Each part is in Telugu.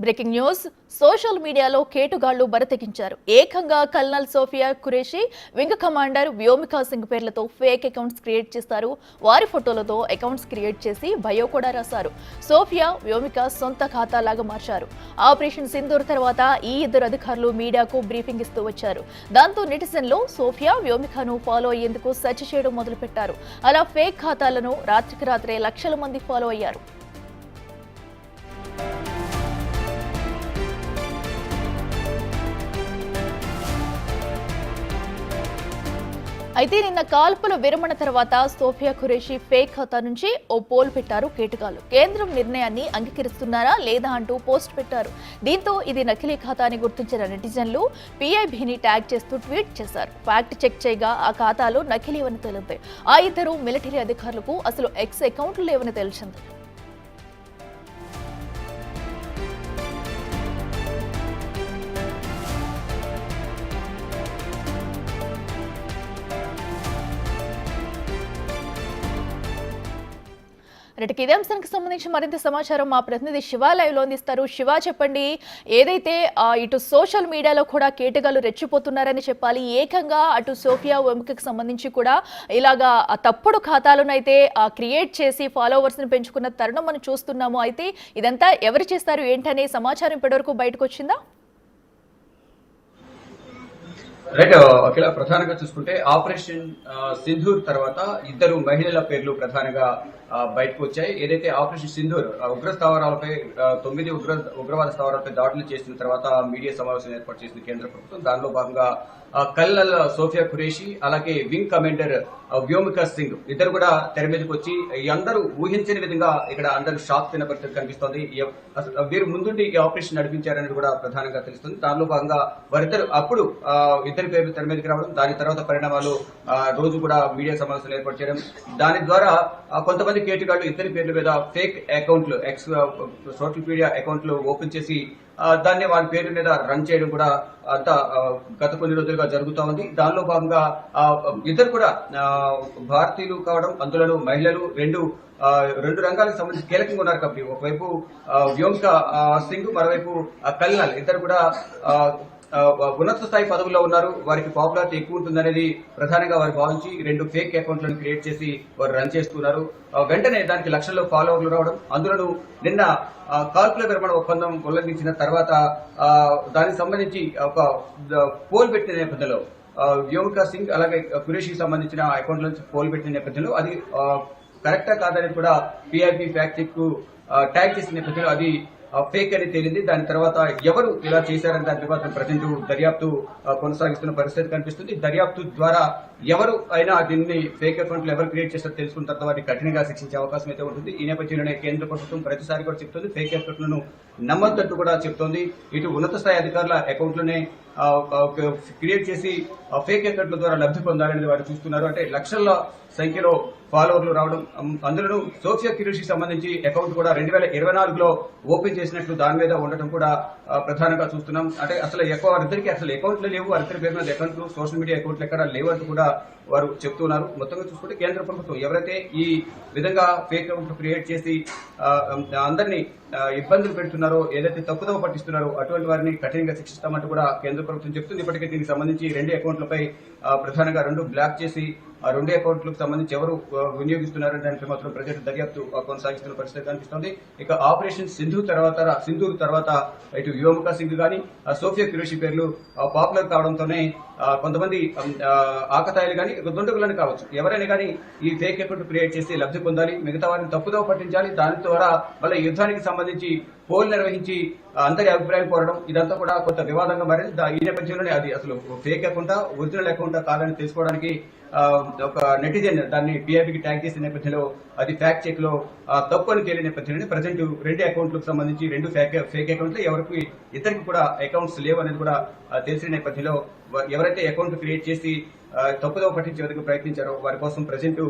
బ్రేకింగ్ న్యూస్ సోషల్ మీడియాలో కేటుగాళ్లు బరతెగించారు. ఏకంగా colonel Sofiya Qureshi, wing commander Vyomika Singh పేర్లతో ఫేక్ అకౌంట్స్ క్రియేట్ చేశారు. వారి ఫోటోలతో అకౌంట్స్ క్రియేట్ చేసి బయో కూడా రాశారు. సోఫియా, వ్యోమిక సొంత ఖాతాలాగా మార్చారు. ఆపరేషన్ సింధూర్ తర్వాత ఈ ఇద్దరు అధికారులు మీడియాకు బ్రీఫింగ్ ఇస్తూ వచ్చారు. దాంతో నెటిజన్లు సోఫియా, వ్యోమికను ఫాలో అయ్యేందుకు సెర్చ్ చేయడం మొదలుపెట్టారు. అలా ఫేక్ ఖాతాలను రాత్రికి రాత్రే లక్షల మంది ఫాలో అయ్యారు. అయితే నిన్న కాల్పుల విరమణ తర్వాత సోఫియా ఖురేషీ ఫేక్ ఖాతా నుంచి ఓ పోల్ పెట్టారు కేటుగాళ్లు. కేంద్రం నిర్ణయాన్ని అంగీకరిస్తున్నారా లేదా అంటూ పోస్ట్ పెట్టారు. దీంతో ఇది నకిలీ ఖాతా అని గుర్తించిన నెటిజన్లు పీఐబీని ట్యాగ్ చేస్తూ ట్వీట్ చేశారు. ఫ్యాక్ట్ చెక్ చేయగా ఆ ఖాతాలు నకిలీవని తేలింది. ఆ ఇద్దరు మిలిటరీ అధికారులకు అసలు ఎక్స్ అకౌంట్లు లేవని తెలిసింది. ఇదే అంశానికి సంబంధించి మరింత సమాచారం మా ప్రతినిధి శివ లైవ్ లో అందిస్తారు. శివ, చెప్పండి, ఏదైతే ఇటు సోషల్ మీడియాలో కూడా కేటగాళ్లు రెచ్చిపోతున్నారని చెప్పాలి. ఏకంగా అటు సోఫియా, వ్యోమికకు సంబంధించి కూడా ఇలాగా తప్పుడు ఖాతాలను అయితే క్రియేట్ చేసి ఫాలోవర్స్ ని పెంచుకున్న తరుణం మనం చూస్తున్నాము. అయితే ఇదంతా ఎవరు చేస్తారు ఏంటనే సమాచారం ఇప్పటివరకు బయటకు వచ్చిందా? రైట్ అఖిల, ప్రధానంగా చూసుకుంటే ఆపరేషన్ సింధూర్ తర్వాత ఇద్దరు మహిళల పేర్లు ప్రధానంగా బయటకు వచ్చాయి. ఏదైతే ఆపరేషన్ సింధూర్ ఉగ్ర స్థావరాలపై 9 ఉగ్రవాద స్థావరాలపై దాడులు చేసిన తర్వాత మీడియా సమావేశం ఏర్పాటు చేసిన కేంద్ర ప్రభుత్వం, దానిలో భాగంగా కల్నల్ సోఫియా ఖురేషీ అలాగే వింగ్ కమాండర్ వ్యోమికా సింగ్ ఇద్దరు కూడా తెర మీదకి వచ్చి అందరూ ఊహించని విధంగా ఇక్కడ అందరూ షాక్ తిన్న పరిస్థితి కనిపిస్తోంది. వీరు ముందుండి ఈ ఆపరేషన్ నడిపించారనేది కూడా ప్రధానంగా తెలుస్తుంది. దానిలో భాగంగా వారిద్దరు అప్పుడు ఇద్దరి పేర్లు తెర మీదకి రావడం, దాని తర్వాత పరిణామాలు రోజు కూడా మీడియా సమావేశాలు ఏర్పాటు చేయడం, దాని ద్వారా కొంతమంది కేటుగాళ్లు ఇద్దరి పేర్ల మీద ఫేక్ అకౌంట్లు, సోషల్ మీడియా అకౌంట్లు ఓపెన్ చేసి దాన్ని వాళ్ళ పేర్ల మీద రన్ చేయడం కూడా అంతా గత కొన్ని రోజులుగా జరుగుతూ ఉంది. దానిలో భాగంగా ఇద్దరు కూడా భారతీయులు కావడం, అందులో మహిళలు రెండు రంగాలకు సంబంధించి కీలకంగా ఉన్నారు. కాబట్టి ఒకవైపు వ్యోమికా సింగ్, మరోవైపు కల్నల్ ఇద్దరు కూడా ఉన్నత స్థాయి పదవుల్లో ఉన్నారు. వారికి పాపులారిటీ ఎక్కువ ఉంటుందనేది ప్రధానంగా వారు భావించి 2 ఫేక్ అకౌంట్లను క్రియేట్ చేసి వారు రన్ చేస్తున్నారు. వెంటనే దానికి లక్షల్లో ఫాలోవర్లు రావడం, అందులో నిన్న కాల్పుల విరమణ ఒప్పందం ఉల్లంఘించిన తర్వాత దానికి సంబంధించి ఒక పోల్ పెట్టిన నేపథ్యంలో వ్యోమికా సింగ్ అలాగే ఖురేషీకి సంబంధించిన అకౌంట్ల నుంచి పోల్ పెట్టిన నేపథ్యంలో అది కరెక్టా కాదని కూడా పీఐబీ ఫ్యాక్ట్ చెక్ ట్యాగ్ చేసిన నేపథ్యంలో అది ఫేక్ అని తేలింది. దాని తర్వాత ఎవరు ఇలా చేశారని దాని తర్వాత ప్రజెంట్ దర్యాప్తు కొనసాగిస్తున్న పరిస్థితి కనిపిస్తుంది. దర్యాప్తు ద్వారా ఎవరు అయినా దీన్ని ఫేక్ అకౌంట్లు ఎవరు క్రియేట్ చేస్తారో తెలుసుకున్న తర్వాత వాటిని కఠినంగా శిక్షించే అవకాశం అయితే ఉంటుంది. ఈ నేపథ్యంలోనే కేంద్ర ప్రభుత్వం ప్రతిసారి కూడా చెప్తుంది ఫేక్ అకౌంట్లను నమ్మొద్దంటూ కూడా చెప్తోంది. ఇటు ఉన్నత స్థాయి అధికారుల అకౌంట్లనే క్రియేట్ చేసి ఫేక్ అకౌంట్ల ద్వారా లబ్ధి పొందాలనేది వారు చూస్తున్నారు. అంటే లక్షల సంఖ్యలో ఫాలోవర్లు రావడం, అందులో సోఫియా ఖురేషీకి సంబంధించి అకౌంట్ కూడా 2024లో ఓపెన్ చేసినట్లు దాని మీద ఉండటం కూడా ప్రధానంగా చూస్తున్నాం. అంటే అసలు వారిద్దరికి అసలు అకౌంట్లు లేవు, వారిద్దరి పేరు మీద అకౌంట్లు, సోషల్ మీడియా అకౌంట్లు ఎక్కడ లేవు అంటూ కూడా వారు చెప్తున్నారు. మొత్తంగా చూసుకుంటే కేంద్ర ప్రభుత్వం ఎవరైతే ఈ విధంగా ఫేక్ అకౌంట్లు క్రియేట్ చేసి అందరినీ ఇబ్బందులు పెడుతున్నారో, ఏదైతే తప్పుదోవ పట్టిస్తున్నారో అటువంటి వారిని కఠినంగా శిక్షిస్తామంటూ కూడా కేంద్ర ప్రభుత్వం చెప్తుంది. ఇప్పటికే దీనికి సంబంధించి 2 అకౌంట్లపై ప్రధానంగా 2 బ్లాక్ చేసి ఆ 2 అకౌంట్లకు సంబంధించి ఎవరు వినియోగిస్తున్నారని దానిపై మాత్రం ప్రజెంట్ దర్యాప్తు కొనసాగిస్తున్న పరిస్థితి కనిపిస్తోంది. ఇక ఆపరేషన్ సింధూర్ తర్వాత ఇటు వ్యోమికా సింగ్ గాని సోఫియా ఖురేషీ పేర్లు పాపులర్ కావడంతోనే కొంతమంది ఆకతాయిలు గాని, దుండగులని కావచ్చు, ఎవరైనా కానీ ఈ ఫేక్ అకౌంట్ క్రియేట్ చేసి లబ్ధి పొందాలి, మిగతా వారిని తప్పుదోవ పట్టించాలి, దాని ద్వారా మళ్ళీ యుద్ధానికి సంబంధించి పోల్ నిర్వహించి అందరి అభిప్రాయం కోరడం, ఇదంతా కూడా కొంత వివాదంగా మారింది. ఈ నేపథ్యంలోనే అది అసలు ఫేక్ అకౌంటా, ఒరిజినల్ అకౌంటా కాదని తెలుసుకోవడానికి ఒక నెటిజన్ దాన్ని పీఐబీకి ట్యాగ్ చేసిన నేపథ్యంలో అది ఫ్యాక్ట్ చెక్ లో తప్పు అని తేలిన నేపథ్యంలో ప్రజెంట్ 2 అకౌంట్లకు సంబంధించి 2 ఫేక్ అకౌంట్లు, ఇద్దరికి కూడా అకౌంట్స్ లేవు అనేది కూడా తెలిసిన నేపథ్యంలో ఎవరైతే అకౌంట్ క్రియేట్ చేసి తప్పుదోవ పట్టించేందుకు ప్రయత్నించారో వారి కోసం ప్రజెంట్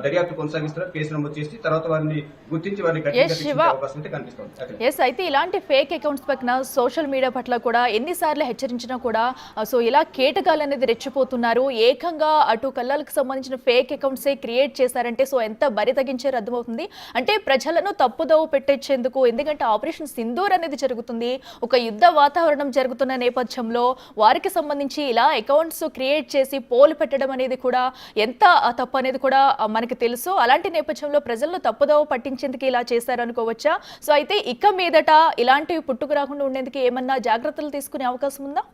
దర్యాప్తు కొనసాగిస్తున్నారు. కేసు నమోదు చేసి తర్వాత వారిని గుర్తించి వారిని కఠినంగా శిక్షించే అవకాశం అయితే కనిపిస్తోంది. ఎస్, అయితే ఇలాంటి ఫేక్ అకౌంట్స్ పక్కన సోషల్ మీడియా పట్ల కూడా ఎన్నిసార్లు హెచ్చరించినా కూడా సో ఇలా కేటగాళ్ళు అనేది రెచ్చిపోతున్నారు. ఏకంగా అటు కళ్ళకు సంబంధించిన ఫేక్ అకౌంట్స్ క్రియేట్ చేశారంటే సో ఎంత బరి తగ్గించారో అర్థమవుతుంది. అంటే ప్రజలను తప్పుదోవ పెట్టేందుకు, ఎందుకంటే ఆపరేషన్ సింధూర్ అనేది జరుగుతుంది, ఒక యుద్ధ వాతావరణం జరుగుతున్న నేపథ్యంలో వారికి సంబంధించి ఇలా అకౌంట్స్ క్రియేట్ చేసి పోలు పెట్టడం అనేది కూడా ఎంత తప్పు అనేది కూడా మనకి తెలుసు. అలాంటి నేపథ్యంలో ప్రజలను తప్పుదోవ పట్టించేందుకు ఇలా చేశారు అనుకోవచ్చా? సో అయితే ఇక మీదట ఇలాంటివి పుట్టుకు రాకుండా ఉండేందుకు ఏమన్నా జాగ్రత్తలు తీసుకునే అవకాశం ఉందా?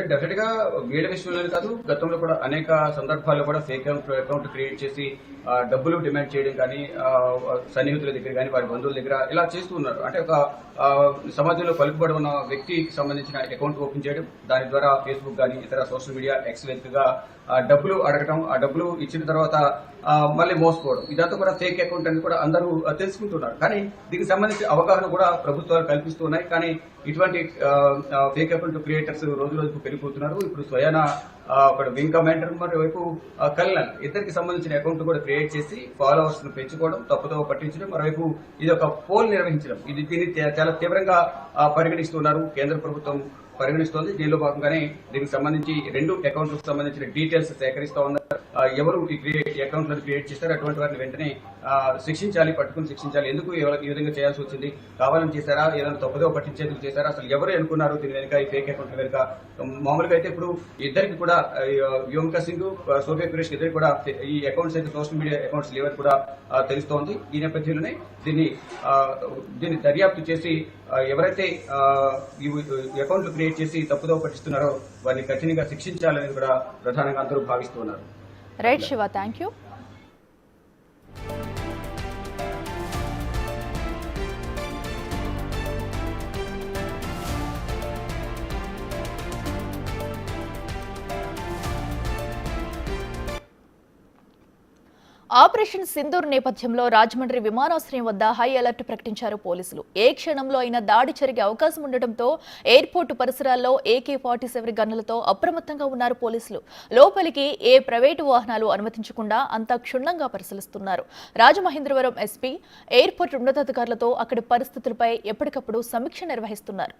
డెఫినెట్ గా వీళ్ళ విషయంలోనే కాదు, గతంలో కూడా అనేక సందర్భాల్లో కూడా ఫేక్ అకౌంట్ క్రియేట్ చేసి డబ్బులు డిమాండ్ చేయడం కానీ, సన్నిహితుల దగ్గర కానీ, వారి బంధువుల దగ్గర ఇలా చేస్తూ ఉన్నారు. అంటే ఒక సమాజంలో పలుకుబడి ఉన్న వ్యక్తికి సంబంధించిన అకౌంట్ ఓపెన్ చేయడం, దాని ద్వారా ఫేస్బుక్ కానీ ఇతర సోషల్ మీడియా గా డబ్బులు అడగటం, ఆ డబ్బులు ఇచ్చిన తర్వాత మళ్ళీ మోసపోవడం, ఇదంతా కూడా ఫేక్ అకౌంట్ అని కూడా అందరూ తెలుసుకుంటున్నారు. కానీ దీనికి సంబంధించిన అవగాహన కూడా ప్రభుత్వాలు కల్పిస్తూ ఉన్నాయి. కానీ ఇటువంటి ఫేక్ అకౌంట్ క్రియేటర్స్ రోజు రోజుకు పెరిగిపోతున్నారు. ఇప్పుడు స్వయాన ఒక వింగ్ కమాండర్ మరోవైపు కల్నల్, ఇద్దరికి సంబంధించిన అకౌంట్ కూడా క్రియేట్ చేసి ఫాలోవర్స్ ను పెంచుకోవడం, తప్పుదోవ పట్టించడం, మరోవైపు ఇది ఒక పోల్ నిర్వహించడం, దీన్ని చాలా తీవ్రంగా పరిగణిస్తున్నారు. కేంద్ర ప్రభుత్వం పరిగణిస్తోంది. దీనిలో భాగంగానే దీనికి సంబంధించి 2 అకౌంట్లకు సంబంధించిన డీటెయిల్స్ సేకరిస్తూ ఉన్నారు. ఎవరు ఈ అకౌంట్లను క్రియేట్ చేస్తారో అటువంటి వారిని వెంటనే శిక్షించాలి, పట్టుకుని శిక్షించాలి. ఎందుకు ఈ విధంగా చేయాల్సి వచ్చింది? కావాలని చేశారా? ఏదైనా తప్పుదోవ పట్టించేందుకు చేశారా? అసలు ఎవరు అనుకున్నారు దీని వెనుక, ఈ ఫేక్ అకౌంట్ల వెనుక? మామూలుగా అయితే ఇప్పుడు ఇద్దరికి కూడా వ్యోమికా సింగ్, సోఫియా ఖురేషి ఇద్దరికి కూడా ఈ అకౌంట్స్ అయితే సోషల్ మీడియా అకౌంట్స్ లేవని కూడా తెలుస్తోంది. ఈ నేపథ్యంలోనే దీన్ని దర్యాప్తు చేసి ఎవరైతే ఈ అకౌంట్లు క్రియేట్ చేసి తప్పుదోవ పట్టిస్తున్నారో వారిని కఠినంగా శిక్షించాలని కూడా ప్రధానంగా అందరూ భావిస్తున్నారు. Right Shiva, thank you. Operation Sindoor నేపథ్యంలో రాజమండ్రి విమానాశ్రయం వద్ద హై అలర్ట్ ప్రకటించారు పోలీసులు. ఏ క్షణంలో అయినా దాడి జరిగే అవకాశం ఉండటంతో ఎయిర్పోర్టు పరిసరాల్లో AK-47 గన్నులతో అప్రమత్తంగా ఉన్నారు పోలీసులు. లోపలికి ఏ ప్రైవేటు వాహనాలు అనుమతించకుండా అంతా క్షుణ్ణంగా పరిశీలిస్తున్నారు. రాజమహేంద్రవరం SP, ఎయిర్పోర్టు ఉన్నతాధికారులతో అక్కడి పరిస్థితులపై ఎప్పటికప్పుడు సమీక్ష నిర్వహిస్తున్నారు.